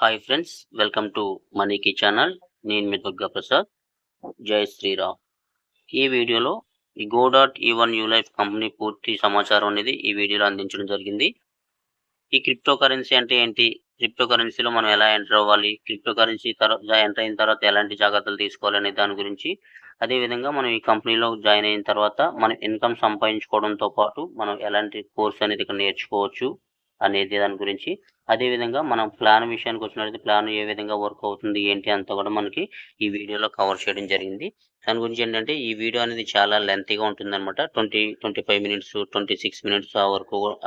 Hi friends, welcome to మనీకి channel. నేను మీ దుర్గా ప్రసాద్. జై శ్రీరామ్. ఈ వీడియోలో ఈ గో.ఈవన్ న్యూ లైఫ్ కంపెనీ పూర్తి సమాచారం అనేది ఈ వీడియోలో అందించడం జరిగింది. ఈ క్రిప్టో కరెన్సీ అంటే ఏంటి, క్రిప్టో కరెన్సీలో మనం ఎలా ఎంటర్ అవ్వాలి, క్రిప్టో కరెన్సీ ఎంటర్ అయిన తర్వాత ఎలాంటి జాగ్రత్తలు తీసుకోవాలనే దాని గురించి, అదేవిధంగా మనం ఈ కంపెనీలో జాయిన్ అయిన తర్వాత మనం ఇన్కమ్ సంపాదించుకోవడంతో పాటు మనం ఎలాంటి కోర్స్ అనేది ఇక్కడ నేర్చుకోవచ్చు అనేది దాని గురించి, అదేవిధంగా మనం ప్లాన్ విషయానికి వచ్చినట్లయితే ప్లాన్ ఏ విధంగా వర్క్ అవుతుంది ఏంటి అంతా కూడా మనకి ఈ వీడియోలో కవర్ చేయడం జరిగింది. దాని గురించి ఏంటంటే ఈ వీడియో అనేది చాలా లెంతీగా ఉంటుందన్నమాట. 25 మినిట్స్ 26 మినిట్స్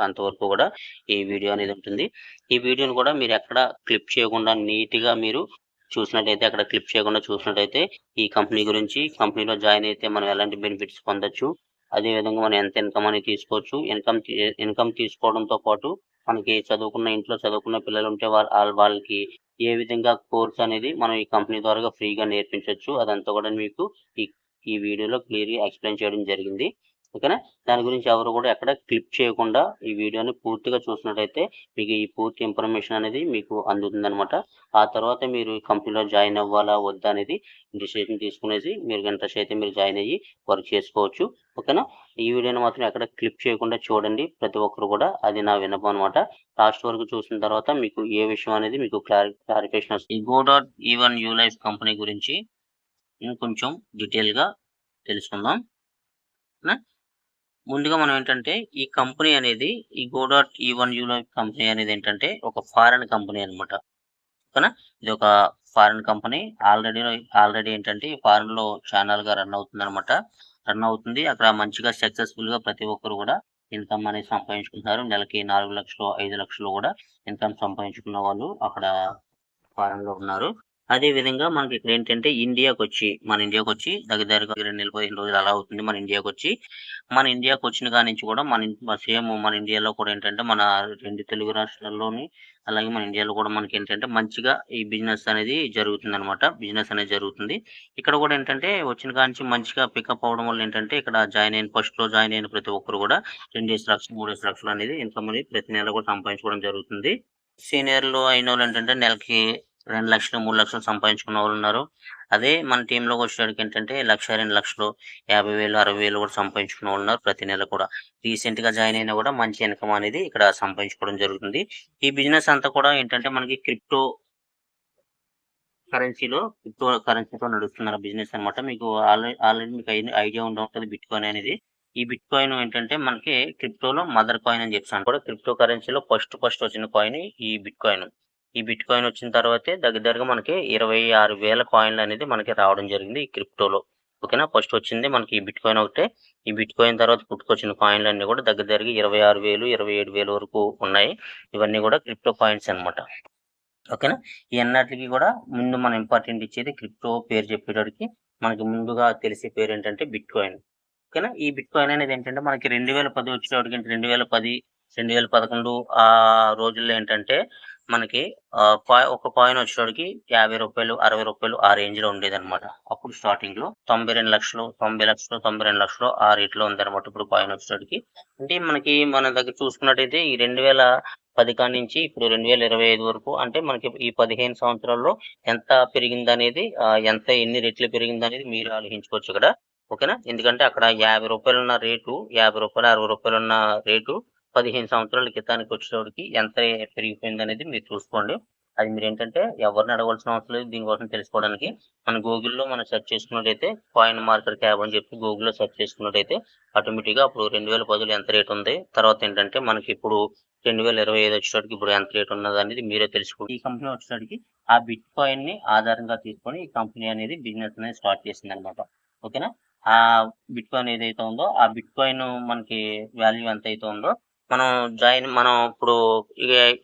అంతవరకు కూడా ఈ వీడియో అనేది ఉంటుంది. ఈ వీడియోని కూడా మీరు ఎక్కడ క్లిప్ చేయకుండా నీట్గా మీరు చూసినట్టయితే, అక్కడ క్లిప్ చేయకుండా చూసినట్టయితే ఈ కంపెనీ గురించి, కంపెనీలో జాయిన్ అయితే మనం ఎలాంటి బెనిఫిట్స్ పొందొచ్చు, అదేవిధంగా మనం ఎంత ఇన్కమ్ అనేది తీసుకోవచ్చు, ఇన్కమ్ తీసుకోవడంతో పాటు మనకి ఇంట్లో చదువుకున్న పిల్లలు ఉంటే వాళ్ళకి ఏ విధంగా కోర్స్ అనేది మనం ఈ కంపెనీ ద్వారా ఫ్రీగా నేర్పించవచ్చు, అదంతా కూడా మీకు ఈ వీడియోలో క్లియర్గా ఎక్స్ప్లెయిన్ చేయడం జరిగింది. ఓకేనా. దాని గురించి ఎవరు కూడా ఎక్కడ క్లిప్ చేయకుండా ఈ వీడియోని పూర్తిగా చూసినట్టయితే మీకు ఈ పూర్తి ఇన్ఫర్మేషన్ అనేది మీకు అందుతుంది అనమాట. ఆ తర్వాత మీరు ఈ కంపెనీలో జాయిన్ అవ్వాలా వద్దా అనేది డిసిషన్ తీసుకునేసి మీరు ఇంట్రెస్ట్ అయితే మీరు జాయిన్ అయ్యి వర్క్ చేసుకోవచ్చు. ఓకేనా. ఈ వీడియోని మాత్రం ఎక్కడ క్లిప్ చేయకుండా చూడండి ప్రతి ఒక్కరు కూడా, అది నా విన్నపం అనమాట. లాస్ట్ వరకు చూసిన తర్వాత మీకు ఏ విషయం అనేది మీకు క్లారిఫికేషన్ వస్తుంది. ఈ గో.ఈవన్ న్యూ లైఫ్ కంపెనీ గురించి ఇంకొంచెం డీటెయిల్గా తెలుసుకుందాం. ముందుగా మనం ఏంటంటే ఈ కంపెనీ అనేది, ఈ గో.ఈవన్ న్యూ లైఫ్ కంపెనీ అనేది ఏంటంటే ఒక ఫారెన్ కంపెనీ అనమాట. ఓకేనా. ఇది ఒక ఫారెన్ కంపెనీ. ఆల్రెడీ ఏంటంటే ఫారెన్ లో ఛానల్ గా రన్ అవుతుంది. అక్కడ మంచిగా సక్సెస్ఫుల్ గా ప్రతి ఒక్కరు కూడా ఇన్కమ్ అనేది సంపాదించుకుంటున్నారు. నెలకి 4 లక్షలు 5 లక్షలు కూడా ఇన్కమ్ సంపాదించుకున్న వాళ్ళు అక్కడ ఫారెన్ లో ఉన్నారు. అదే విధంగా మనకి ఇక్కడ ఏంటంటే మన ఇండియాకి వచ్చి దగ్గరగా 2 నెలలు 15 రోజులు అలా అవుతుంది. మన ఇండియాకి వచ్చిన కాడి నుంచి కూడా మన ఇండియాలో కూడా ఏంటంటే మన 2 తెలుగు రాష్ట్రాల్లోని, అలాగే మన ఇండియాలో కూడా మనకి ఏంటంటే మంచిగా ఈ బిజినెస్ అనేది జరుగుతుంది. ఇక్కడ కూడా ఏంటంటే వచ్చిన కాడి నుంచి మంచిగా పికప్ అవడం వల్ల ఏంటంటే ఇక్కడ ఫస్ట్ లో జాయిన్ అయిన ప్రతి ఒక్కరు కూడా 2 లక్షలు 3 లక్షలు అనేది ఇన్కమ్ అనేది ప్రతి నెల కూడా సంపాదించుకోవడం జరుగుతుంది. సీనియర్లు అయిన వాళ్ళు ఏంటంటే నెలకి 2 లక్షలు 3 లక్షలు సంపాదించుకున్న వాళ్ళు ఉన్నారు. అదే మన టీంలోకి వచ్చేటికి ఏంటంటే 1 లక్ష 2 లక్షలు 50,000 60,000 కూడా సంపాదించుకున్న వాళ్ళు ఉన్నారు ప్రతి నెల కూడా. రీసెంట్ గా జాయిన్ అయినా కూడా మంచి ఇన్కమ్ అనేది ఇక్కడ సంపాదించుకోవడం జరుగుతుంది. ఈ బిజినెస్ అంతా కూడా ఏంటంటే మనకి క్రిప్టో కరెన్సీతో నడుస్తున్న బిజినెస్ అనమాట. మీకు ఆల్రెడీ మీకు ఐడియా ఉంటుంది బిట్ కాయిన్ అనేది. ఈ బిట్ కాయిన్ ఏంటంటే మనకి క్రిప్టోలో మదర్ కాయిన్ అని చెప్తాను కూడా. క్రిప్టో కరెన్సీలో ఫస్ట్ వచ్చిన కాయిన్ ఈ బిట్ కాయిన్ వచ్చిన తర్వాతే దగ్గరగా మనకి 26,000 కాయిన్లు అనేది మనకి రావడం జరిగింది ఈ క్రిప్టోలో. ఓకేనా. ఫస్ట్ వచ్చింది మనకి ఈ బిట్ కాయిన్ ఒకటే. ఈ బిట్ కాయిన్ తర్వాత పుట్టుకొచ్చిన కాయిన్లు అన్ని కూడా దగ్గరగా 26,000 27,000 వరకు ఉన్నాయి. ఇవన్నీ కూడా క్రిప్టో కాయిన్స్ అనమాట. ఓకేనా. ఈ అన్నిటికీ కూడా ముందు మనం ఇంపార్టెంట్ ఇచ్చేది క్రిప్టో పేరు చెప్పేటోడికి మనకి ముందుగా తెలిసే పేరు ఏంటంటే బిట్ కాయిన్. ఓకేనా. ఈ బిట్ కాయిన్ అనేది ఏంటంటే మనకి 2010 వచ్చేటోడికి 2010 2011 ఆ రోజుల్లో ఏంటంటే మనకి ఒక కాయిన్ వచ్చేటోడికి 50 రూపాయలు 60 రూపాయలు ఆ రేంజ్ లో ఉండేది అనమాట. అప్పుడు స్టార్టింగ్ లో 92 లక్షలు 90 లక్షలు 92 లక్షలు ఆ రేట్ లో ఉందన్నమాట ఇప్పుడు కాయిన్ వచ్చేటోడికి. అంటే మనకి మన దగ్గర చూసుకున్నట్టయితే ఈ 2010 కాడి నుంచి ఇప్పుడు 2025 వరకు, అంటే మనకి ఈ 15 సంవత్సరాల్లో ఎంత పెరిగిందనేది, ఎన్ని రెట్లు పెరిగిందనేది మీరు ఆలోచించుకోవచ్చు ఇక్కడ. ఓకేనా. ఎందుకంటే అక్కడ 50 రూపాయలు ఉన్న రేటు, 50 రూపాయలు 60 రూపాయలు ఉన్న రేటు 15 సంవత్సరాల క్రితానికి వచ్చేటోడికి ఎంత పెరిగిపోయింది అనేది మీరు చూసుకోండి. అది మీరు ఏంటంటే ఎవరిని అడగాల్సిన అవసరం లేదు దీనికోసం తెలుసుకోవడానికి. మన గూగుల్లో మనం సెర్చ్ చేసుకున్నట్టయితే కాయిన్ మార్కెట్ క్యాప్ అని చెప్పి గూగుల్లో సెర్చ్ చేసుకున్నట్టయితే ఆటోమేటిక్గా అప్పుడు 2010లో ఎంత రేట్ ఉంది, తర్వాత ఏంటంటే మనకి ఇప్పుడు 2025 వచ్చేటోడికి ఇప్పుడు ఎంత రేట్ ఉన్నది అనేది మీరే తెలుసుకోండి. ఈ కంపెనీ వచ్చేటోడికి ఆ బిట్ కాయిన్ ని ఆధారంగా తీసుకొని ఈ కంపెనీ అనేది బిజినెస్ అనేది స్టార్ట్ చేసింది అనమాట. ఓకేనా. ఆ బిట్ కాయిన్ ఏదైతే ఉందో ఆ బిట్ కాయిన్ మనకి వాల్యూ ఎంత అయితే ఉందో మనం ఇప్పుడు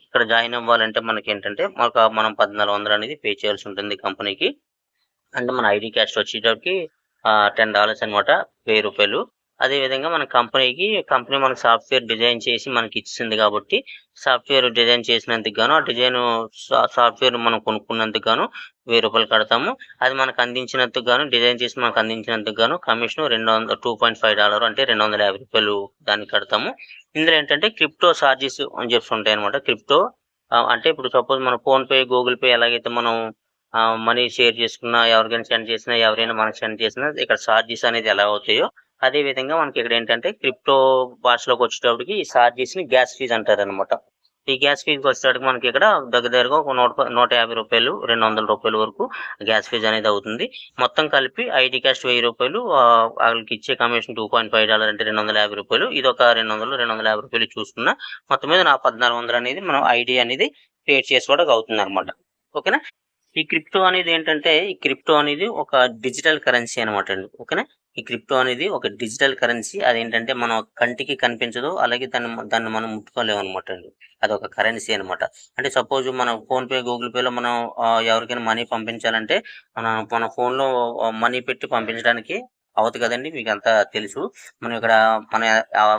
ఇక్కడ జాయిన్ అవ్వాలంటే మనకి ఏంటంటే మనం 1400 అనేది పే చేయాల్సి ఉంటుంది కంపెనీకి. అంటే మన ఐడి క్యాస్ట్ వచ్చేటప్పటికి $10 అనమాట, 1000 రూపాయలు. అదే విధంగా మన కంపెనీ మనకు సాఫ్ట్వేర్ డిజైన్ చేసి మనకి ఇచ్చింది కాబట్టి సాఫ్ట్వేర్ డిజైన్ చేసినందుకు గాను, ఆ డిజైన్ సాఫ్ట్వేర్ మనం కొనుక్కున్నందుకు గాను 1000 రూపాయలు కడతాము. అది మనకు అందించినందుకు గాను, డిజైన్ చేసి మనకు అందించినందుకు గాను కమిషన్ $2.5 అంటే 250 రూపాయలు దానికి కడతాము. ఇందులో ఏంటంటే క్రిప్టో ఛార్జెస్ అని చెప్పి ఉంటాయి అనమాట. క్రిప్టో అంటే ఇప్పుడు సపోజ్ మన ఫోన్‌పే, గూగుల్ పే ఎలాగైతే మనం మనీ షేర్ చేసుకున్నా, ఎవరికైనా సెండ్ చేసినా, ఎవరైనా మనకు సెండ్ చేసినా ఇక్కడ చార్జెస్ అనేది ఎలా అవుతాయో, అదే విధంగా మనకి ఇక్కడేంటంటే క్రిప్టో భాషలోకొచ్చేటప్పటికి ఈ చార్జెస్‌ని గ్యాస్ ఫీజ్ అంటారనమాట. ఈ గ్యాస్ ఫీజ్‌కొచ్చేటప్పటికి మనకి ఇక్కడ దగ్గర దగ్గరగా ఒక రూ. 150, రూ. 200 వరకు గ్యాస్ ఫీజ్ అనేది అవుతుంది. మొత్తం కలిపి ఐడీ కాస్ట్ రూ. 1000 ఆళ్ళకిచ్చే కమిషన్ $2.5 అంటే రూ. 250. ఇదొక 200, రూ. 250 చూసుకున్నా మొత్తం మీద నా 1400 అనేది మనం ఐడీ అనేది క్రియేట్ చేసుకోవడానికి అవుతుందనమాట. ఓకేనా? ఈ క్రిప్టో అనేది ఏంటంటే, ఈ క్రిప్టో అనేది ఒక డిజిటల్ కరెన్సీ అనమాట అండి. ఓకేనా? ఈ క్రిప్టో అనేది ఒక డిజిటల్ కరెన్సీ. అదేంటంటే మన కంటికి కనిపించదు. అలాగే దాన్ని మనం ముట్టుకోలేమనమాట అండి. అదొక కరెన్సీ అనమాట. అంటే సపోజ్ మనం ఫోన్‌పే, గూగుల్ పేలో మనం ఎవరికైనా మనీ పంపించాలంటే మన ఫోన్‌లో మనీ పెట్టి పంపించడానికి అవ్వదు కదండీ! మీకంతా తెలుసు. మనం ఇక్కడ మన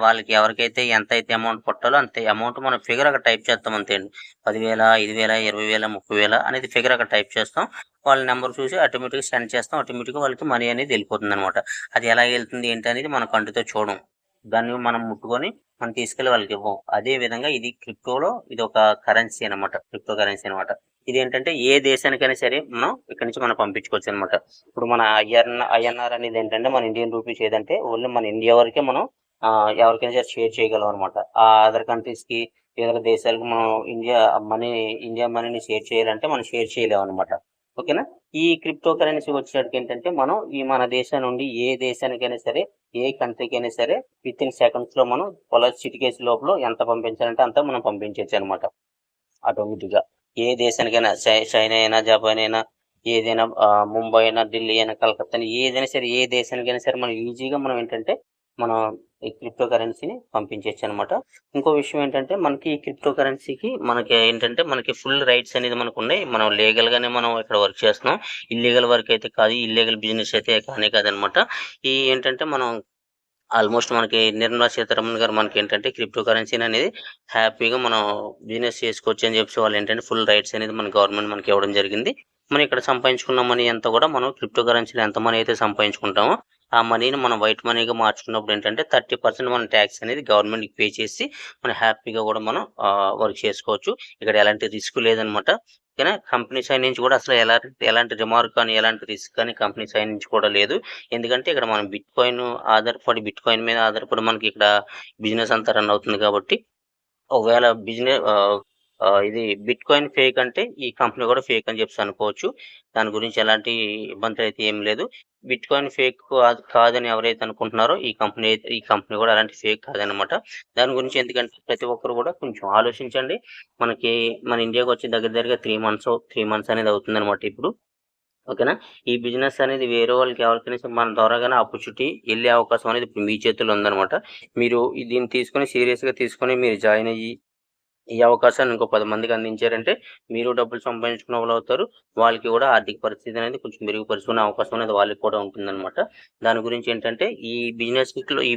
వాళ్ళకి ఎవరికైతే ఎంతైతే అమౌంట్ కొట్టాలో అంత అమౌంట్ మనం ఫిగర్ అక్కడ టైప్ చేస్తాం అంతే అండి. 10,000, 5,000, 20,000, 30,000 అనేది ఫిగర్ అక్కడ టైప్ చేస్తాం. వాళ్ళ నంబర్ చూసి ఆటోమేటిక్‌గా సెండ్ చేస్తాం. ఆటోమేటిక్‌గా వాళ్ళకి మనీ అనేది వెళ్ళిపోతుందనమాట. అది ఎలా వెళ్తుంది ఏంటి అనేది మన కంటితో చూడం. దాన్ని మనం ముట్టుకొని మనం తీసుకెళ్ళి వాళ్ళకి ఇవ్వం. అదే విధంగా ఇది క్రిప్టోలో ఇదొక కరెన్సీ అనమాట. క్రిప్టో కరెన్సీ అనమాట. ఇదేంటంటే ఏ దేశానికైనా సరే మనం ఇక్కడి నుంచి మనం పంపించుకోవచ్చనమాట. ఇప్పుడు మన ఐఎన్ఆర్ అనేది ఏంటంటే మన ఇండియన్ రూపీస్ ఏదంటే ఓన్లీ మన ఇండియా వరకే మనం ఎవరికైనా సరే షేర్ చేయగలం అనమాట. అదర్ కంట్రీస్‌కి ఇతర దేశాలకు మనం మనీ ఇండియా మనీని షేర్ చేయాలంటే మనం షేర్ చేయలేమనమాట. ఓకేనా? ఈ క్రిప్టో కరెన్సీ వచ్చేసరికి ఏంటంటే మనం మన దేశం నుండి ఏ దేశానికైనా సరే, ఏ కంట్రీకైనా సరే వితిన్ సెకండ్స్‌లో మనం చిటికేసి లోపల ఎంత పంపించాలంటే అంత మనం పంపించేయొచ్చనమాట. ఆటోమేటిక్‌గా. ఏ దేశానికైనా చైనా అయినా, జపాన్ అయినా, ఏదైనా ముంబై అయినా, ఢిల్లీ అయినా, కలకత్తా అయినా ఏదైనా సరే, ఏ దేశానికైనా సరే మనం ఈజీగా మనం ఏంటంటే మనం ఈ క్రిప్టో కరెన్సీని పంపించేయొచ్చనమాట. ఇంకో విషయం ఏంటంటే మనకి ఈ క్రిప్టో కరెన్సీకి మనకి ఏంటంటే మనకి ఫుల్ రైట్స్ అనేది మనకున్నాయి. మనం లీగల్‌గానే మనం ఇక్కడ వర్క్ చేస్తున్నాం. ఇల్లీగల్ వర్క్ అయితే కాదు. ఇల్లీగల్ బిజినెస్ అయితే కానే కాదనమాట. ఏంటంటే మనం ఆల్మోస్ట్ మనకి నిర్మలా సీతారామన్ గారు మనకేంటంటే క్రిప్టో కరెన్సీననేది హ్యాపీగా మనం బిజినెస్ చేసుకోవచ్చు అని చెప్పేసి వాళ్ళేంటంటే ఫుల్ రైట్స్ అనేది మన గవర్నమెంట్ మనకివ్వడం జరిగింది. మనం ఇక్కడ సంపాదించుకున్న మనీ అంతా కూడా మనం క్రిప్టో కరెన్సీలో ఎంత మనీ అయితే సంపాదించుకుంటామో, ఆ మనీని మనం వైట్ మనీగా మార్చుకున్నప్పుడు ఏంటంటే 30% మన టాక్స్ అనేది గవర్నమెంట్‌కి పే చేసి మనం హ్యాపీగా కూడా మనం వర్క్ చేసుకోవచ్చు. ఇక్కడ ఎలాంటి రిస్క్ లేదనమాట. ఓకేనా? కంపెనీ సైడ్ నుంచి కూడా అసలు ఎలాంటి రిమార్క్ కానీ, ఎలాంటి రిస్క్ కానీ కంపెనీ సైడ్ నుంచి కూడా లేదు. ఎందుకంటే ఇక్కడ మనం బిట్ కాయిన్ మీద ఆధారపడి మనకి ఇక్కడ బిజినెస్ అంతా రన్ అవుతుంది కాబట్టి ఒకవేళ ఇది బిట్ కాయిన్ ఫేక్ అంటే ఈ కంపెనీ కూడా ఫేక్ అని చెప్పేసి అనుకోవచ్చు. దాని గురించి ఎలాంటి ఇబ్బందులైతే ఏమి లేదు. బిట్ కాయిన్ ఫేక్ కాదని ఎవరైతే అనుకుంటున్నారో ఈ కంపెనీ కూడా అలాంటి ఫేక్ కాదనమాట. దాని గురించి ఎందుకంటే ప్రతి ఒక్కరు కూడా కొంచెం ఆలోచించండి. మన ఇండియాకొచ్చి దగ్గర దగ్గరగా 3 మంత్స్ అనేది అవుతుందనమాట ఇప్పుడు. ఓకేనా? ఈ బిజినెస్ అనేది వేరే వాళ్ళకి ఎవరికైనా సరే మన ద్వారాగానే ఆపర్చునిటీ ఎళ్ళే అవకాశం అనేది ఇప్పుడు మీ చేతుల్లో ఉందనమాట. మీరు దీన్ని తీసుకొని సీరియస్‌గా తీసుకొని మీరు జాయిన్ అయ్యి ఈ అవకాశాన్ని ఇంకో 10 మందికి అందించారంటే మీరు డబ్బులు సంపాదించుకున్న వాళ్ళవుతారు. వాళ్ళకి కూడా ఆర్థిక పరిస్థితి అనేది కొంచెం మెరుగుపరుచుకునే అవకాశం అనేది వాళ్ళకి కూడా ఉంటుందనమాట. దాని గురించి ఏంటంటే ఈ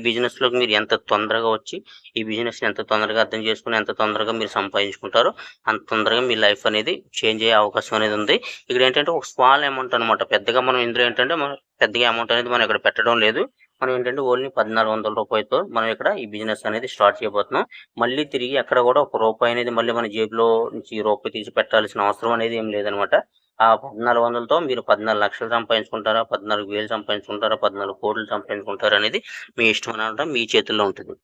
బిజినెస్‌లోకి మీరు ఎంత తొందరగా వచ్చి ఈ బిజినెస్‌ని ఎంత తొందరగా అర్థం చేసుకొని ఎంత తొందరగా మీరు సంపాదించుకుంటారో అంత తొందరగా మీ లైఫ్ అనేది చేంజ్ అయ్యే అవకాశం అనేది ఉంది. ఇక్కడేంటంటే ఒక స్మాల్ అమౌంట్ అనమాట. పెద్దగా మనం ఇందులో ఏంటంటే మనం పెద్దగా అమౌంట్ అనేది మనం ఇక్కడ పెట్టడం లేదు. మనం ఏంటంటే ఓన్లీ రూ. 1,400తో మనం ఇక్కడ ఈ బిజినెస్ అనేది స్టార్ట్ చేయబోతున్నాం. మళ్ళీ తిరిగి ఎక్కడ కూడా ఒక రూపాయి అనేది మళ్ళీ మన జేబులో నుంచి రూపాయి తీసి పెట్టాల్సిన అవసరం అనేది ఏం లేదనమాట. ఆ 1,400తో మీరు 14,00,000 సంపాదించుకుంటారా? 14,000 సంపాదించుకుంటారా? 14,00,00,000 సంపాదించుకుంటారా? అనేది మీ ఇష్టం అనమాట. మీ చేతుల్లో ఉంటుంది.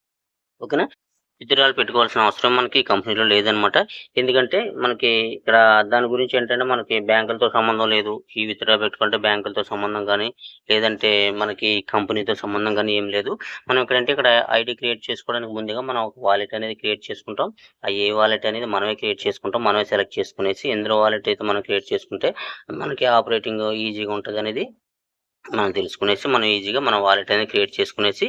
ఓకేనా? విత్‌డ్రాయల్ పెట్టుకోవాల్సిన అవసరం మనకి కంపెనీలో లేదనమాట. ఎందుకంటే మనకి ఇక్కడ దాని గురించి ఏంటంటే మనకి బ్యాంకులతో సంబంధం లేదు. ఈ విత్‌డ్రా పెట్టుకుంటే బ్యాంకులతో సంబంధం గానీ, లేదంటే మనకి కంపెనీతో సంబంధం గానీ ఏం లేదు. మనం ఇక్కడ ఐడీ క్రియేట్ చేసుకోవడానికి ముందుగా మనం ఒక వాలెట్ అనేది క్రియేట్ చేసుకుంటాం. ఏ వాలెట్ అనేది మనమే క్రియేట్ చేసుకుంటాం. మనమే సెలెక్ట్ చేసుకునేసి ఎందులో వాలెట్ అయితే మనం క్రియేట్ చేసుకుంటే మనకి ఆపరేటింగ్ ఈజీగా ఉంటదనేది మనం తెలుసుకునేసి మనం ఈజీగా మన వాలెట్ అనేది క్రియేట్ చేసుకునేసి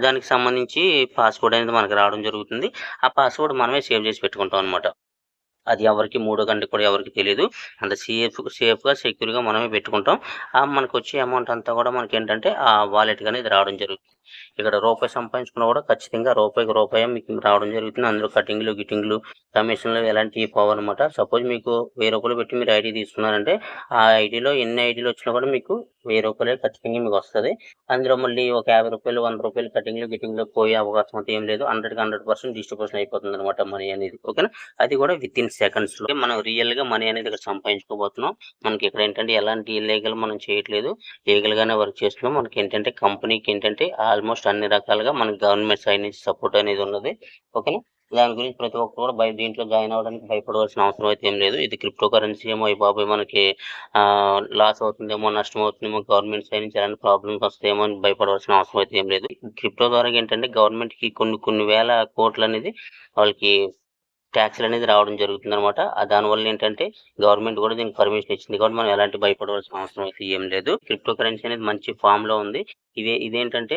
దానికి సంబంధించి పాస్‌వర్డ్ అనేది మనకు రావడం జరుగుతుంది. ఆ పాస్‌వర్డ్ మనమే సేవ్ చేసి పెట్టుకుంటాం అనమాట. అది ఎవరికీ మూడో కంటికి కూడా ఎవరికీ తెలీదు. అంత సేఫ్‌గా, సెక్యూర్‌గా మనమే పెట్టుకుంటాం. మనకొచ్చే అమౌంట్ అంతా కూడా మనకేంటంటే ఆ వాలెట్‌కి అనేది రావడం జరుగుతుంది. ఇక్కడ రూపాయి సంపాదించుకున్నా కూడా ఖచ్చితంగా రూపాయికి రూపాయి మీకు రావడం జరుగుతుంది. అందులో కటింగ్లు గిటింగ్లు కమిషన్లు ఎలాంటివి పోవన్నమాట. సపోజ్ మీకు 1000 రూపాయలు పెట్టి మీరు ఐడి తీసుకున్నారంటే ఆ ఐడిలో ఎన్ని ఐడీలు వచ్చినా కూడా మీకు 1000 రూపాయలే ఖచ్చితంగా మీకు వస్తుంది. అందులో మళ్ళీ ఒక 50 రూపాయలు 100 రూపాయలు కటింగ్లు గిటింగ్లు పోయే అవకాశం అయితే ఏం లేదు. 100% డిస్ట్రిబ్యూషన్ అయిపోతుంది అనమాట మనీ అనేది. ఓకేనా, అది కూడా విత్ ఇన్ సెకండ్స్ లో మనం రియల్ గా మనీ అనేది ఇక్కడ సంపాదించుకోబోతున్నాం. మనకి ఇక్కడ ఏంటంటే ఎలాంటి ఇల్లీగల్ మనం చేయట్లేదు, లీగల్ గానే వర్క్ చేస్తున్నాం. మనకి ఏంటంటే కంపెనీకి ఏంటంటే ఆల్మోస్ట్ అన్ని రకాలుగా మనకి గవర్నమెంట్ సైడ్ నుంచి సపోర్ట్ అనేది ఉన్నది. ఓకేనా, దాని గురించి ప్రతి ఒక్కరు కూడా దీంట్లో జాయిన్ అవ్వడానికి భయపడవలసిన అవసరం అయితే ఏం లేదు. ఇది క్రిప్టో కరెన్సీ ఏమో అయ్యి బాబాయ్ మనకి లాస్ అవుతుందేమో, నష్టం అవుతుందేమో, గవర్నమెంట్ సైడ్ నుంచి ఎలాంటి ప్రాబ్లమ్స్ వస్తాయేమో అని భయపడవలసిన అవసరం అయితే ఏం లేదు. క్రిప్టో ద్వారా ఏంటంటే గవర్నమెంట్ కి కొన్ని వేల కోట్లు అనేది వాళ్ళకి ట్యాక్స్లు అనేది రావడం జరుగుతుంది అనమాట. దానివల్ల ఏంటంటే గవర్నమెంట్ కూడా దీనికి పర్మిషన్ ఇచ్చింది కాబట్టి మనం ఎలాంటి భయపడవలసిన అవసరం అయితే ఏం లేదు. క్రిప్టో కరెన్సీ అనేది మంచి ఫామ్ లో ఉంది. ఇదేంటంటే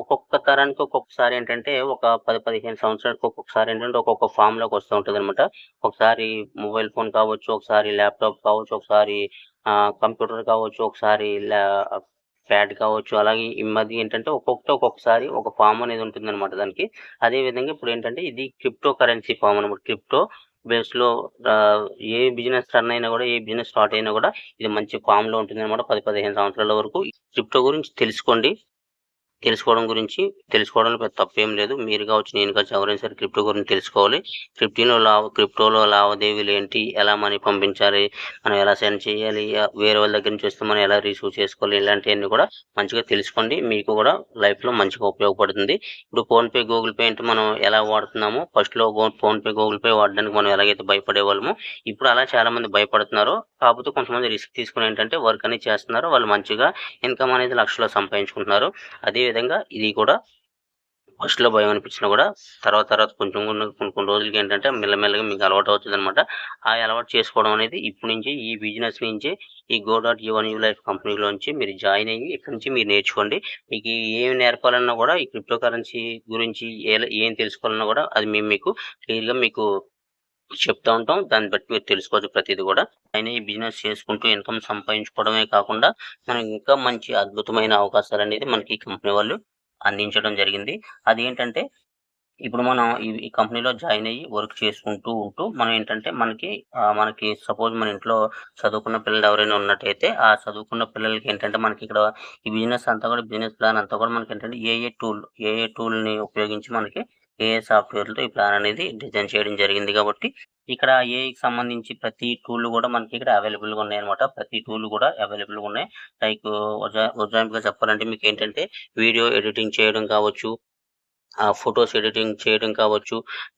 ఒక్కొక్క తరానికి ఒక్కొక్కసారి ఏంటంటే ఒక 10-15 సంవత్సరాలకు ఒక్కొక్కసారి ఏంటంటే ఒక్కొక్క ఫామ్ లోకి వస్తూ ఉంటది అనమాట. ఒకసారి మొబైల్ ఫోన్ కావచ్చు, ఒకసారి ల్యాప్టాప్ కావచ్చు, ఒకసారి కంప్యూటర్ కావచ్చు, ఒకసారి ప్యాడ్ కావచ్చు. అలాగే ఈ మధ్య ఏంటంటే ఒక్కొక్కసారి ఒక ఫామ్ అనేది ఉంటుంది అనమాట దానికి. అదే విధంగా ఇప్పుడు ఏంటంటే ఇది క్రిప్టో కరెన్సీ ఫామ్ అనమాట. క్రిప్టో బేస్ లో ఏ బిజినెస్ రన్ అయినా కూడా, ఏ బిజినెస్ స్టార్ట్ అయినా కూడా ఇది మంచి ఫామ్ లో ఉంటుంది అనమాట. 10-15 సంవత్సరాల వరకు క్రిప్టో గురించి తెలుసుకోండి. తెలుసుకోవడంలో పెద్ద తప్పేం లేదు. మీరు కావచ్చు, నేను కావచ్చు, ఎవరైనా సరే క్రిప్టో గురించి తెలుసుకోవాలి. క్రిప్టోలో లావాదేవీలు ఏంటి, ఎలా మనీ పంపించాలి, మనం ఎలా సెండ్ చేయాలి, వేరే వాళ్ళ దగ్గర నుంచి వస్తే మనం ఎలా రిసీవ్ చేసుకోవాలి, ఇలాంటివన్నీ కూడా మంచిగా తెలుసుకోండి. మీకు కూడా లైఫ్ లో మంచిగా ఉపయోగపడుతుంది. ఇప్పుడు ఫోన్పే, గూగుల్ పే అంటే మనం ఎలా వాడుతున్నామో, ఫస్ట్ లో ఫోన్పే, గూగుల్ పే వాడడానికి మనం ఎలాగైతే భయపడే వాళ్ళమో ఇప్పుడు అలా చాలా మంది భయపడుతున్నారు. కాకపోతే కొంతమంది రిస్క్ తీసుకుని ఏంటంటే వర్క్ అనేది చేస్తున్నారు. వాళ్ళు మంచిగా ఇన్కమ్ అనేది లక్షల్లో సంపాదించుకుంటున్నారు. అదే విధంగా ఇది కూడా ఫస్ట్ లో భయం అనిపించినా కూడా తర్వాత కొన్ని రోజులకి ఏంటంటే మెల్లమెల్లగా మీకు అలవాటు అవుతుంది అనమాట. ఆ అలవాటు చేసుకోవడం అనేది ఇప్పటి నుంచి ఈ బిజినెస్ నుంచి ఈ go.యువన్యూలైఫ్ కంపెనీలోంచి మీరు జాయిన్ అయ్యి ఇక్కడి నుంచి మీరు నేర్చుకోండి. మీకు ఏమి నేర్పాలన్నా కూడా ఈ క్రిప్టో కరెన్సీ గురించి ఏం తెలుసుకోవాలన్నా కూడా అది మేము మీకు క్లియర్ గా మీకు చెప్తా ఉంటాం. దాన్ని బట్టి మీరు తెలుసుకోవచ్చు ప్రతిదీ కూడా. ఆయన ఈ బిజినెస్ చేసుకుంటూ ఇన్కమ్ సంపాదించుకోవడమే కాకుండా మనకి ఇంకా మంచి అద్భుతమైన అవకాశాలు అనేది మనకి ఈ కంపెనీ వాళ్ళు అందించడం జరిగింది. అదేంటంటే ఇప్పుడు మనం ఈ కంపెనీలో జాయిన్ అయ్యి వర్క్ చేసుకుంటూ ఉంటూ మనం ఏంటంటే మనకి సపోజ్ మన ఇంట్లో చదువుకున్న పిల్లలు ఎవరైనా ఉన్నట్టయితే ఆ చదువుకున్న పిల్లలకి ఏంటంటే మనకి ఇక్కడ ఈ బిజినెస్ అంతా కూడా, బిజినెస్ ప్లాన్ అంతా కూడా మనకి ఏంటంటే ఏ టూల్ ని ఉపయోగించి మనకి ఏ సాఫ్ట్వేర్లతో ఈ ప్లాన్ అనేది డిజైన్ చేయడం జరిగింది. కాబట్టి ఇక్కడ ఏఐకి సంబంధించి ప్రతి టూల్ కూడా మనకి ఇక్కడ అవైలబుల్ గా ఉన్నాయి అనమాట. ప్రతి టూల్ కూడా అవైలబుల్ గా ఉన్నాయి. లైక్ ఉదాహరణగా చెప్పాలంటే మీకు ఏంటంటే వీడియో ఎడిటింగ్ చేయడం కావచ్చు, ఫొటోస్ ఎడిటింగ్ చేయడం కావచ్చు,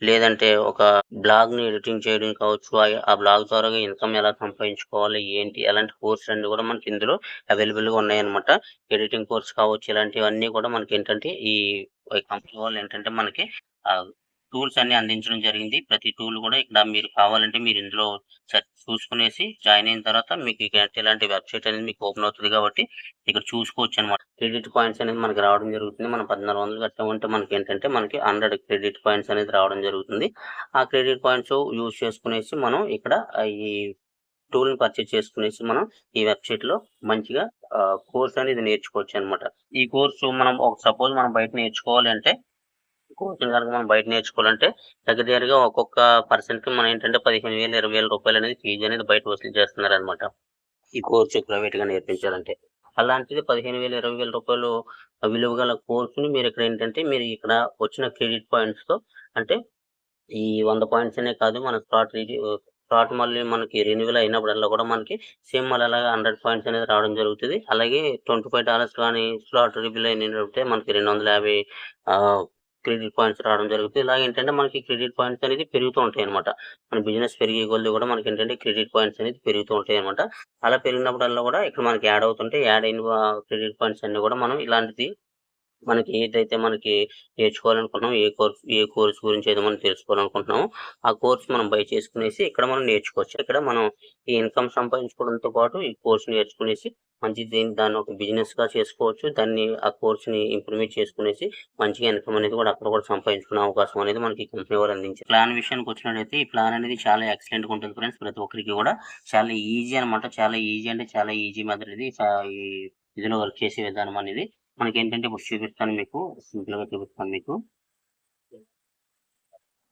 లేదంటే ఒక బ్లాగ్ ని ఎడిటింగ్ చేయడం కావచ్చు, ఆ బ్లాగ్ ద్వారా ఇన్కమ్ ఎలా సంపాదించుకోవాలి ఏంటి, అలాంటి కోర్స్ అన్ని కూడా మనకి ఇందులో అవైలబుల్ గా ఉన్నాయన్నమాట. ఎడిటింగ్ కోర్స్ కావచ్చు, ఇలాంటివన్నీ కూడా మనకి ఏంటంటే ఈ కంపెనీ వాళ్ళు ఏంటంటే మనకి టూల్స్ అన్ని అందించడం జరిగింది. ప్రతి టూల్ కూడా ఇక్కడ మీరు కావాలంటే మీరు ఇందులో చూసుకునేసి జాయిన్ అయిన తర్వాత మీకు ఇలాంటి వెబ్సైట్ అనేది మీకు ఓపెన్ అవుతుంది కాబట్టి ఇక్కడ చూసుకోవచ్చు అనమాట. క్రెడిట్ పాయింట్స్ అనేది మనకి రావడం జరుగుతుంది. మనం 1400 కట్టామంటే మనకి ఏంటంటే మనకి 100 క్రెడిట్ పాయింట్స్ అనేది రావడం జరుగుతుంది. ఆ క్రెడిట్ పాయింట్స్ యూజ్ చేసుకునేసి మనం ఇక్కడ ఈ టూల్ ని పర్చేస్ చేసుకునేసి మనం ఈ వెబ్సైట్ లో మంచిగా కోర్స్ అనేది నేర్చుకోవచ్చు అనమాట. ఈ కోర్సు మనం సపోజ్ మనం బయట నేర్చుకోవాలి అంటే, కోచింగ్ కనుక మనం బయట నేర్చుకోవాలంటే దగ్గరగా ఒక్కొక్క పర్సన్ కి మనం ఏంటంటే 15,000 20,000 రూపాయలు అనేది ఫీజు అనేది బయట వసూలు చేస్తున్నారు అనమాట. ఈ కోర్సు ప్రైవేట్ గా నేర్పించాలంటే అలాంటిది 15,000 20,000 రూపాయలు విలువ గల కోర్సుని మీరు ఇక్కడ ఏంటంటే మీరు ఇక్కడ వచ్చిన క్రెడిట్ పాయింట్స్ తో, అంటే ఈ 100 పాయింట్స్ అనే కాదు, మన స్లాట్ మళ్ళీ మనకి రెన్యువల్ అయినప్పుడల్లా కూడా మనకి సేమ్ మళ్ళీ అలాగే 100 పాయింట్స్ అనేది రావడం జరుగుతుంది. అలాగే $25 కానీ స్లాట్ రివ్యూల్ అయినట్టే మనకి 250 క్రెడిట్ పాయింట్స్ రావడం జరుగుతుంది. ఇలాగ ఏంటంటే మనకి క్రెడిట్ పాయింట్స్ అనేది పెరుగుతూ ఉంటాయి అనమాట. మన బిజినెస్ పెరిగే కొద్దీ కూడా మనకి ఏంటంటే క్రెడిట్ పాయింట్స్ అనేది పెరుగుతూ ఉంటాయి అనమాట. అలా పెరిగినప్పుడల్లా కూడా ఇక్కడ మనకి యాడ్ అవుతుంటే యాడ్ అయిన క్రెడిట్ పాయింట్స్ అన్ని కూడా మనం ఇలాంటిది మనకి ఏదైతే మనకి నేర్చుకోవాలనుకుంటున్నాం, ఏ కోర్స్ గురించి అయితే మనం తెలుసుకోవాలనుకుంటున్నామో ఆ కోర్స్ మనం బై చేసుకునేసి ఇక్కడ మనం నేర్చుకోవచ్చు. ఇక్కడ మనం ఈ ఇన్కమ్ సంపాదించుకోవడంతో పాటు ఈ కోర్స్ నేర్చుకునేసి దాన్ని ఒక బిజినెస్ గా చేసుకోవచ్చు. ఆ కోర్స్ ని ఇంప్లిమెంట్ చేసుకునేసి మంచిగా ఇన్కమ్ అనేది కూడా అక్కడ కూడా సంపాదించుకునే అవకాశం అనేది మనకి కంపెనీ వారు అందించారు. ప్లాన్ విషయానికి వచ్చినట్లయితే ఈ ప్లాన్ అనేది చాలా ఎక్సలెంట్ గా ఉంటుంది ఫ్రెండ్స్. ప్రతి ఒక్కరికి కూడా చాలా ఈజీ అనమాట. చాలా ఈజీ అంటే చాలా ఈజీ మెథడ్ ఇది. ఈ ఇదిలో వర్క్ చేసే విధానం అనేది మనకేంటంటే ఇప్పుడు చూపిస్తాను మీకు. సింపుల్‌గా చూపిస్తాను మీకు.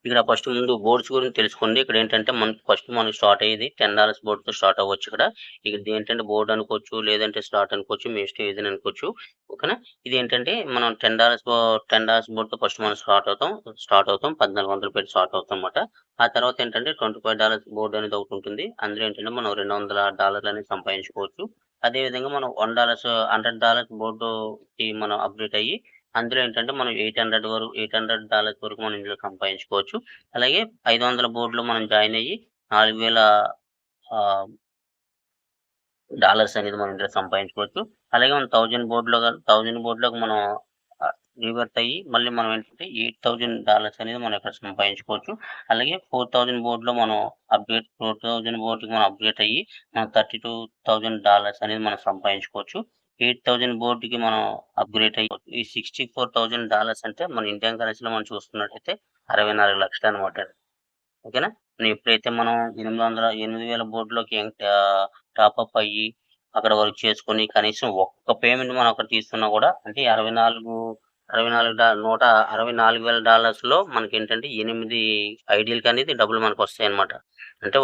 ఇక్కడ ఫస్ట్ ముందు బోర్డ్స్ గురించి తెలుసుకోండి. ఇక్కడేంటంటే మనకి ఫస్ట్ మనకి స్టార్ట్ అయ్యేది $10 బోర్డ్‌తో స్టార్ట్ అవ్వచ్చు ఇక్కడ. ఇదేంటంటే బోర్డ్ అనుకోవచ్చు, లేదంటే స్లాట్ అనుకోవచ్చు, మీ ఇష్టం ఏదైనా అనుకోవచ్చు. ఓకేనా? ఇదేంటంటే మనం $10 బోర్డ్‌తో ఫస్ట్ మనం స్టార్ట్ అవుతాం. 1400 పెట్టి స్టార్ట్ అవుతామన్నమాట. ఆ తర్వాత ఏంటంటే $25 బోర్డ్ అనేది ఒకటుంటుంది. అందులో ఏంటంటే మనం $200 అనేది సంపాదించుకోవచ్చు. అదే విధంగా మనం $100 బోర్డుకి మనం అప్‌గ్రేడ్ అయ్యి అందులో ఏంటంటే మనం $800 వరకు మనం ఇందులో సంపాదించుకోవచ్చు. అలాగే 500 బోర్డ్‌లో మనం జాయిన్ అయ్యి 4000 ఆహ్, డాలర్స్ అనేది మనం ఇందులో సంపాదించుకోవచ్చు. అలాగే మనం 1000 బోర్డ్‌లోకి మనం రివర్ట్ అయ్యి మళ్ళీ మనం ఏంటంటే $8000 అనేది మనం ఇక్కడ సంపాదించుకోవచ్చు. అలాగే 4000 బోర్డ్‌లో మనం 4000 బోర్డ్‌కి మనం అప్‌గ్రేడ్ అయ్యి మనం $32,000 అనేది మనం సంపాదించుకోవచ్చు. 8000 బోర్డ్‌కి మనం అప్‌గ్రేడ్ అయ్యి ఈ $64,000 అంటే మన ఇండియన్ కరెన్సీలో మనం చూసుకున్నట్టయితే 64,00,000 అనమాట. ఓకేనా? ఎప్పుడైతే మనం 8,000 బోర్డ్‌లోకి టాపప్ అయ్యి, అక్కడ వర్క్ చేసుకొని కనీసం ఒక్క పేమెంట్ మనం అక్కడ తీసుకున్నా కూడా అంటే 64 $164,000లో మనకేంటంటే 8 ఐడీలకనేది డబ్బులు మనకొస్తాయన్నమాట. అంటే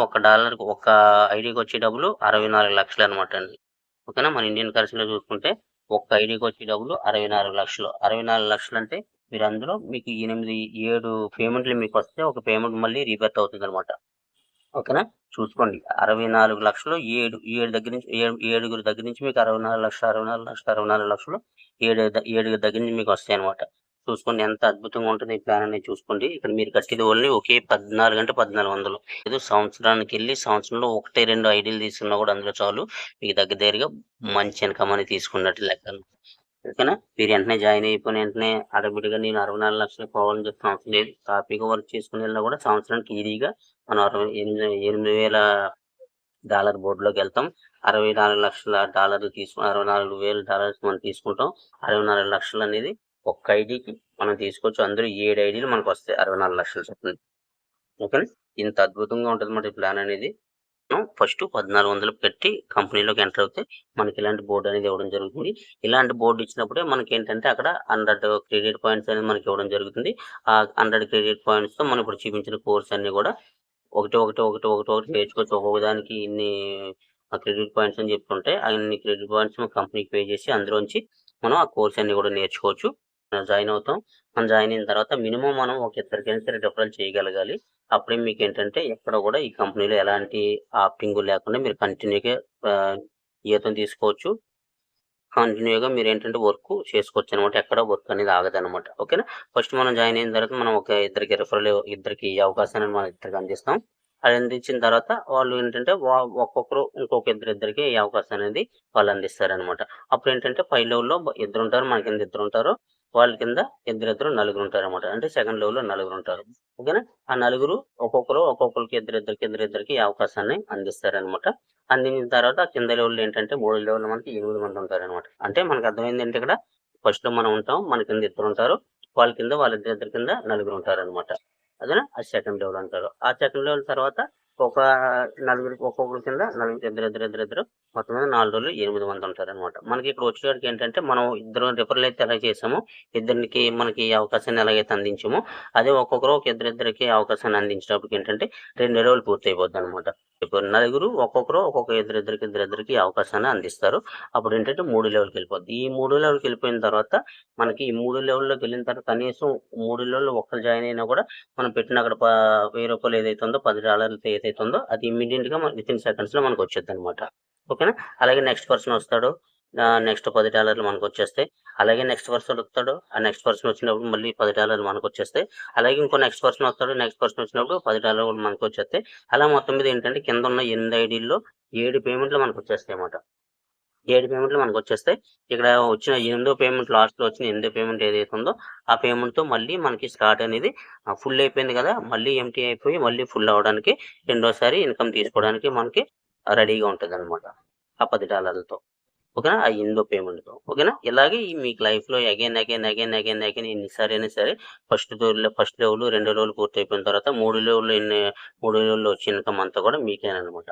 ఒక్క ఐడీకొచ్చే డబ్బులు 64,00,000 అనమాట అండి. ఓకేనా? మన ఇండియన్ కరెన్సీలో చూసుకుంటే ఒక్క ఐడీకొచ్చే డబ్బులు 64,00,000. 64,00,000 అంటే మీరందులో మీకు 7 పేమెంట్లు మీకొస్తే ఒక పేమెంట్ మళ్ళీ రీబర్త్ అవుతుందనమాట. ఓకేనా? చూసుకోండి. 64,00,000 7 దగ్గర నుంచి ఏడుగురు దగ్గర నుంచి మీకు 64,00,000, 64,00,000, 64,00,000 ఏడుగురి దగ్గర నుంచి మీకొస్తాయనమాట. చూసుకోండి ఎంత అద్భుతంగా ఉంటదో ఈ ప్లాన్ అనేది చూసుకోండి. ఇక్కడ మీరు కట్టేది ఓన్లీ ఒకే 14 అంటే 1400. ఏదో సంవత్సరానికెళ్ళి సంవత్సరంలో 1, 2 ఐడీలు తీసుకున్నా కూడా అందులో చాలు. మీకు దగ్గర దగ్గరగా మంచి ఇన్‌కమ్ అనేది తీసుకున్నట్టు లెక్క. ఓకేనా? మీరు వెంటనే జాయిన్ అయిపోయిన వెంటనే హడావిడిగా నేను 64,00,000 పోవాలని చెప్పిన అవసరం లేదు. హ్యాపీగా వర్క్ చేసుకొని వెళ్ళినా కూడా సంవత్సరానికి ఈజీగా మనం 8,000 బోర్డ్‌లోకెళ్తాం. $64,00,000 $64,000 మనం తీసుకుంటాం. 64,00,000 అనేది ఒక్క ఐడీకి మనం తీసుకోవచ్చు. అందులో 7 ఐడీలు మనకొస్తాయి 64,00,000 చొప్పున. ఓకేనా? ఇంత అద్భుతంగా ఉంటదన్నమాట ఈ ప్లాన్ అనేది. మనం ఫస్ట్ 1400 పెట్టి కంపెనీలోకి ఎంటర్ అవుతే మనకి ఇలాంటి బోర్డ్ అనేది ఇవ్వడం జరుగుతుంది. ఇలాంటి బోర్డ్ ఇచ్చినప్పుడే మనకేంటంటే అక్కడ 100 క్రెడిట్ పాయింట్స్ అనేది మనకి ఇవ్వడం జరుగుతుంది. ఆ 100 క్రెడిట్ పాయింట్స్‌తో మనం ఇప్పుడు చూపించిన కోర్స్ అన్నీ కూడా ఒకటి నేర్చుకోవచ్చు. ఒక్కొక్క దానికి ఇన్ని క్రెడిట్ పాయింట్స్ అని చెప్తుంటాయి. అన్ని క్రెడిట్ పాయింట్స్ మన కంపెనీకి పే చేసి అందులోంచి మనం ఆ కోర్స్ అన్నీ కూడా నేర్చుకోవచ్చు. జాయిన్ అవుతాం. మనం జాయిన్ అయిన తర్వాత మినిమమ్ మనం ఒక ఇద్దరికైనా సరే రిఫరల్ చేయగలగాలి. అప్పుడే మీకేంటంటే ఎక్కడ కూడా ఈ కంపెనీలో ఎలాంటి ఆప్టింగు లేకుండా మీరు కంటిన్యూ‌గా జీతం తీసుకోవచ్చు. కంటిన్యూ‌గా మీరేంటంటే వర్క్ చేసుకోవచ్చనమాట. ఎక్కడ వర్క్ అనేది ఆగదనమాట. ఓకేనా? ఫస్ట్ మనం జాయిన్ అయిన తర్వాత మనం ఒక ఇద్దరికి ఈ అవకాశాన్ని మనం ఇద్దరికి అందిస్తాం. అది అందించిన తర్వాత వాళ్ళు ఏంటంటే ఒక్కొక్కరు ఇంకొక ఇద్దరికి ఈ అవకాశం అనేది వాళ్ళు అందిస్తారనమాట. అప్పుడేంటంటే పై లెవెల్‌లో ఇద్దరుంటారు. మన కింద ఇద్దరుంటారు. వాళ్ళ కింద ఇద్దరిద్దరు నలుగురుంటారనమాట. అంటే సెకండ్ లెవెల్‌లో నలుగురుంటారు. ఓకేనా? ఆ నలుగురు ఒక్కొక్కరికి ఇద్దరిద్దరికి ఈ అవకాశాన్ని అందిస్తారనమాట. అందించిన తర్వాత కింద లెవెల్‌లో ఏంటంటే మూడో లెవెల్‌లో మనకి 8 మంది ఉంటారనమాట. అంటే మనకు అర్థమైందేంటి ఇక్కడ ఫస్ట్‌లో మనం ఉంటాం. మన కింద ఇద్దరుంటారు. వాళ్ళ కింద వాళ్ళిద్దరిద్దరి కింద నలుగురుంటారనమాట. అదేనా? అది సెకండ్ లెవెల్ అంటారు. ఆ సెకండ్ లెవెల్ తర్వాత ఒక నలుగురికి ఒక్కొక్కరి కింద నలుగురు ఇద్దరిద్దరు మొత్తం మీద 4 రోజులు 8 మంది ఉంటారనమాట. మనకి ఇక్కడ వచ్చేవాడికి ఏంటంటే మనం ఇద్దరు రిఫరల్ అయితే ఎలా చేసామో ఇద్దరికి మనకి ఈ అవకాశాన్ని ఎలాగైతే అందించామో అదే ఒక్కొక్కరు ఒక ఇద్దరిద్దరికి అవకాశాన్ని అందించేటప్పటికి ఏంటంటే 2 రోజులు పూర్తయిపోద్దనమాట. ఇప్పుడు నలుగురు ఒక్కొక్క ఇద్దరిద్దరికి ఈ అవకాశాన్ని అందిస్తారు. అప్పుడేంటంటే 3 లెవెల్‌కెళ్ళిపోద్ది. ఈ 3 లెవెల్‌కెళ్ళిపోయిన తర్వాత మనకి ఈ 3 లెవెల్‌లోకెళ్ళిన తర్వాత కనీసం 3 లెవెల్‌లో ఒక్కళ్ళు జాయిన్ అయినా కూడా మనం పెట్టిన అక్కడ రూ. 1000 ఏదైతే ఉందో $10 ఏదైతే ఉందో అది ఇమ్మీడియేట్‌గా వితిన్ సెకండ్స్‌లో మనకొచ్చేద్దనమాట. ఓకేనా? అలాగే నెక్స్ట్ పర్సన్ వస్తాడు. నెక్స్ట్ $10 మనకొచ్చేస్తాయి. అలాగే నెక్స్ట్ పర్సన్ వస్తాడు. ఆ నెక్స్ట్ పర్సన్ వచ్చినప్పుడు మళ్ళీ $10 మనకొచ్చేస్తాయి. అలాగే ఇంకో నెక్స్ట్ పర్సన్ వస్తాడు. నెక్స్ట్ పర్సన్ వచ్చినప్పుడు $10 కూడా మనకొచ్చేస్తాయి. అలా మొత్తం మీద ఏంటంటే కిందున్న 8 ఐడీల్లో 7 పేమెంట్లు మనకొచ్చేస్తాయన్నమాట. 7 పేమెంట్లు మనకొచ్చేస్తాయి. ఇక్కడ వచ్చిన ఎనిమిదో పేమెంట్ లాస్ట్‌లో వచ్చిన ఎనిమిదో పేమెంట్ ఏదైతే ఉందో, ఆ పేమెంట్‌తో మళ్ళీ మనకి స్లాట్ అనేది ఫుల్ అయిపోయింది కదా! మళ్ళీ ఎంప్టీ అయిపోయి మళ్ళీ ఫుల్ అవ్వడానికి రెండోసారి ఇన్‌కమ్ తీసుకోవడానికి మనకి రెడీగా ఉంటదనమాట. ఆ $10తో. ఓకేనా? ఆ ఎనిమిదో పేమెంట్‌తో. ఓకేనా? ఇలాగే మీకు లైఫ్‌లో అగైన్ ఎన్నిసారైనా సరే ఫస్ట్ లెవెల్, రెండో లెవెల్ పూర్తయిపోయిన తర్వాత మూడో లెవెల్‌లో వచ్చే ఇన్‌కమ్ అంతా కూడా మీకేననమాట.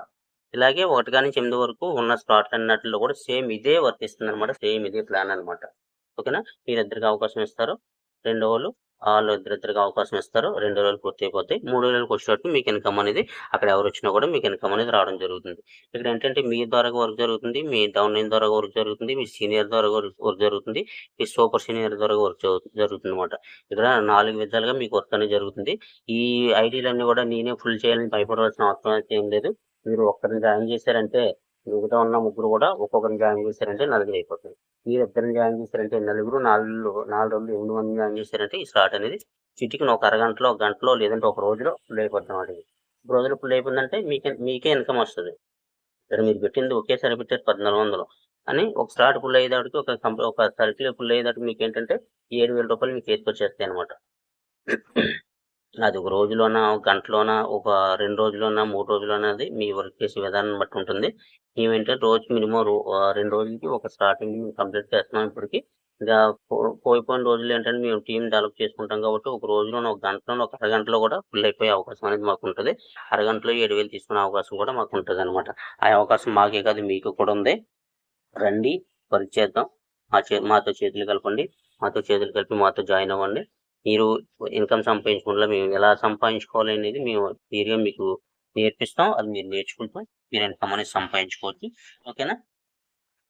ఇలాగే 1 నుంచి 8 వరకు ఉన్న స్లాట్‌లన్నిటిలో కూడా సేమ్ ఇదే వర్తిస్తుందనమాట. సేమ్ ఇదే ప్లాన్ అనమాట. ఓకేనా. మీరిద్దరికి అవకాశం ఇస్తారు. రెండో వాళ్ళు వాళ్ళు ఇద్దరిద్దరికి అవకాశం ఇస్తారు. 2 రోజులు పూర్తి అయిపోతాయి. 3 రోజులకు వచ్చేటట్టు మీకు ఇన్కమ్ అనేది అక్కడ ఎవరొచ్చినా కూడా మీకు ఇన్కమ్ అనేది రావడం జరుగుతుంది. ఇక్కడ ఏంటంటే మీ ద్వారా వర్క్ జరుగుతుంది. మీ డౌన్ లైన్ ద్వారా వర్క్ జరుగుతుంది. మీ సీనియర్ ద్వారా వర్క్ జరుగుతుంది. మీ సూపర్ సీనియర్ ద్వారా వర్క్ జరుగుతుందన్నమాట. ఇక్కడ 4 విధాలుగా మీకు వర్క్ అనేది జరుగుతుంది. ఈ ఐడీలన్నీ కూడా నేనే ఫుల్ చేయాలని భయపడవలసిన అవసరం అయితే ఏం లేదు. మీరు ఒక్కరిని జాయిన్ చేశారంటే మిగతా ఉన్న ముగ్గురు కూడా ఒక్కొక్కరిని జాయిన్ చేశారంటే నలుగురు అయిపోతుంది. మీరు ఇద్దరిని జాయిన్ చేశారంటే నలుగురు, 4 రోజులు 8 మందిని జాయిన్ చేశారంటే ఈ స్లాట్ అనేది చిటికిన ఒక అరగంటలో, ఒక గంటలో లేదంటే ఒక రోజులో ఫుల్ అయిపోతుంది అన్నమాట. ఒక రోజులో ఫుల్ అయిపోయిందంటే మీకే ఇన్కమ్ వస్తుంది. ఇక్కడ మీరు పెట్టింది ఒకేసారి పెట్టారు 1400 అని ఒక స్లాట్ ఫుల్ అయ్యేదానికి ఒక సర్కిల్ ఫుల్ అయ్యేదానికి మీకు ఏంటంటే 7,000 రూపాయలు మీకు చేతికి వచ్చేస్తాయి అనమాట. అది ఒక రోజులోనా, ఒక గంటలోనా, ఒక 2 రోజుల్లోనా, 3 రోజుల్లోనా అది మీ వర్క్ చేసే విధానాన్ని బట్టి ఉంటుంది. మేమేంటంటే రోజుకి మినిమం 2 రోజులకి ఒక స్టార్టింగ్ మేము కంప్లీట్ చేస్తున్నాం ఇప్పటికి. ఇంకా పోయిన రోజులు ఏంటంటే మేము టీమ్ డెవలప్ చేసుకుంటాం కాబట్టి ఒక రోజులోనో, ఒక గంటలోనో, ఒక అరగంటలో కూడా ఫుల్ అయిపోయే అవకాశం అనేది మాకు ఉంటుంది. అరగంటలో 7,000 తీసుకునే అవకాశం కూడా మాకు ఉంటుంది అనమాట. ఆ అవకాశం మాకే కాదు మీకు కూడా ఉంది. రండి, వర్క్ చేద్దాం. మాతో చేతులు కలపండి. మాతో చేతులు కలిపి మాతో జాయిన్ అవ్వండి. మీరు ఇన్కమ్ సంపాదించుకోవడంలో మేము ఎలా సంపాదించుకోవాలి అనేది మేము క్లియర్గా మీకు నేర్పిస్తాం. అది మీరు నేర్చుకుంటూ మీరు ఇన్కమ్ అనేది సంపాదించుకోవచ్చు. ఓకేనా.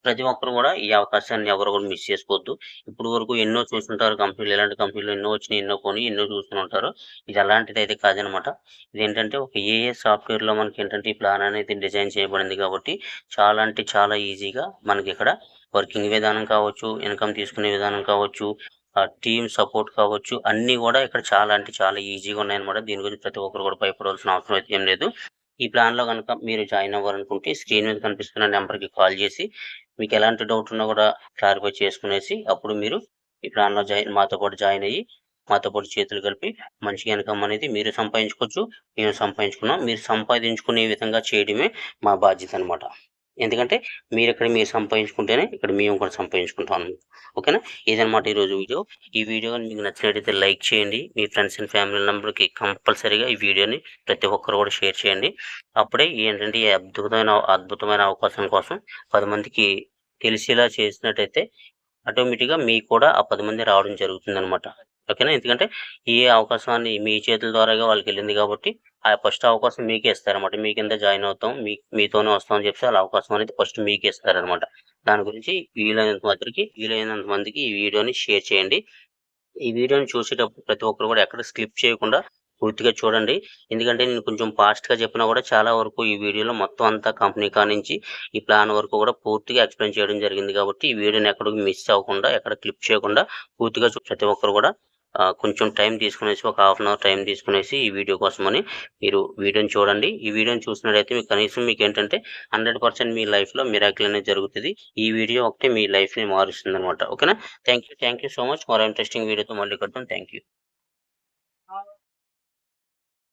ప్రతి ఒక్కరు కూడా ఈ అవకాశాన్ని ఎవరు కూడా మిస్ చేసుకోవద్దు. ఇప్పుడు వరకు ఎన్నో చూస్తుంటారు కంపెనీలు, ఇలాంటి కంపెనీలు ఎన్నో వచ్చినాయి, ఎన్నో కొని ఎన్నో చూస్తూ ఉంటారు. ఇది అలాంటిది అయితే కాదనమాట. ఇదేంటంటే ఒక ఏఏ సాఫ్ట్వేర్లో మనకి ఏంటంటే ఈ ప్లాన్ అనేది డిజైన్ చేయబడింది కాబట్టి చాలా అంటే చాలా ఈజీగా మనకి ఇక్కడ వర్కింగ్ విధానం కావచ్చు, ఇన్కమ్ తీసుకునే విధానం కావచ్చు, టీమ్ సపోర్ట్ కావచ్చు, అన్నీ కూడా ఇక్కడ చాలా అంటే చాలా ఈజీగా ఉన్నాయన్నమాట. దీని గురించి ప్రతి ఒక్కరు కూడా భయపడవలసిన అవసరం అయితే ఏం లేదు. ఈ ప్లాన్లో కనుక మీరు జాయిన్ అవ్వాలనుకుంటే స్క్రీన్ మీద కనిపిస్తున్న నెంబర్కి కాల్ చేసి మీకు ఎలాంటి డౌట్ ఉన్నా కూడా క్లారిఫై చేసుకునేసి అప్పుడు మీరు ఈ ప్లాన్లో మాతో పాటు జాయిన్ అయ్యి మాతో పాటు చేతులు కలిపి మంచిగా ఇన్కమ్ అనేది మీరు సంపాదించుకోవచ్చు, మేము సంపాదించుకున్నాం. మీరు సంపాదించుకునే విధంగా చేయడమే మా బాధ్యత అనమాట. ఎందుకంటే మీరు సంపాదించుకుంటేనే ఇక్కడ మేము కూడా సంపాదించుకుంటాం అన్నమాట. ఓకేనా. ఇదనమాట ఈరోజు వీడియో. ఈ వీడియో కానీ మీకు నచ్చినట్టయితే లైక్ చేయండి. మీ ఫ్రెండ్స్ అండ్ ఫ్యామిలీ మెంబర్కి కంపల్సరీగా ఈ వీడియోని ప్రతి ఒక్కరు కూడా షేర్ చేయండి. అప్పుడే ఏంటంటే ఈ అద్భుతమైన అవకాశం కోసం 10 మందికి తెలిసేలా చేసినట్టయితే ఆటోమేటిక్గా మీకు కూడా ఆ 10 మంది రావడం జరుగుతుందనమాట. ఓకేనా. ఎందుకంటే ఈ అవకాశాన్ని మీ చేతుల ద్వారాగా వాళ్ళకి వెళ్ళింది కాబట్టి ఆ ఫస్ట్ అవకాశం మీకే ఇస్తారనమాట. మీ కింద జాయిన్ అవుతాం, మీతోనే వస్తామని చెప్పి వాళ్ళ అవకాశం అనేది ఫస్ట్ మీకే ఇస్తారనమాట. దాని గురించి వీలైనంత మందికి ఈ వీడియోని షేర్ చేయండి. ఈ వీడియోని చూసేటప్పుడు ప్రతి ఒక్కరు కూడా ఎక్కడ స్కిప్ చేయకుండా పూర్తిగా చూడండి. ఎందుకంటే నేను కొంచెం ఫాస్ట్గా చెప్పినా కూడా చాలా వరకు ఈ వీడియోలో మొత్తం అంతా కంపెనీ కానించి ఈ ప్లాన్ వరకు కూడా పూర్తిగా ఎక్స్ప్లెయిన్ చేయడం జరిగింది కాబట్టి ఈ వీడియోని ఎక్కడికి మిస్ అవ్వకుండా, ఎక్కడ క్లిప్ చేయకుండా పూర్తిగా ప్రతి ఒక్కరు కూడా కొంచెం టైం తీసుకునేసి ఒక హాఫ్ అన్ అవర్ టైం తీసుకునేసి ఈ వీడియో కోసమని మీరు వీడియోని చూడండి. ఈ వీడియోని చూసినట్లయితే మీకు కనీసం మీకు ఏంటంటే 100% మీ లైఫ్లో మిరాకిల్ అనేది జరుగుతుంది. ఈ వీడియో ఒకటి మీ లైఫ్ని మారుస్తుంది అనమాట. ఓకేనా. Thank you so much. మరో ఇంట్రెస్టింగ్ వీడియోతో మళ్ళీ కలుద్దాం. Thank you.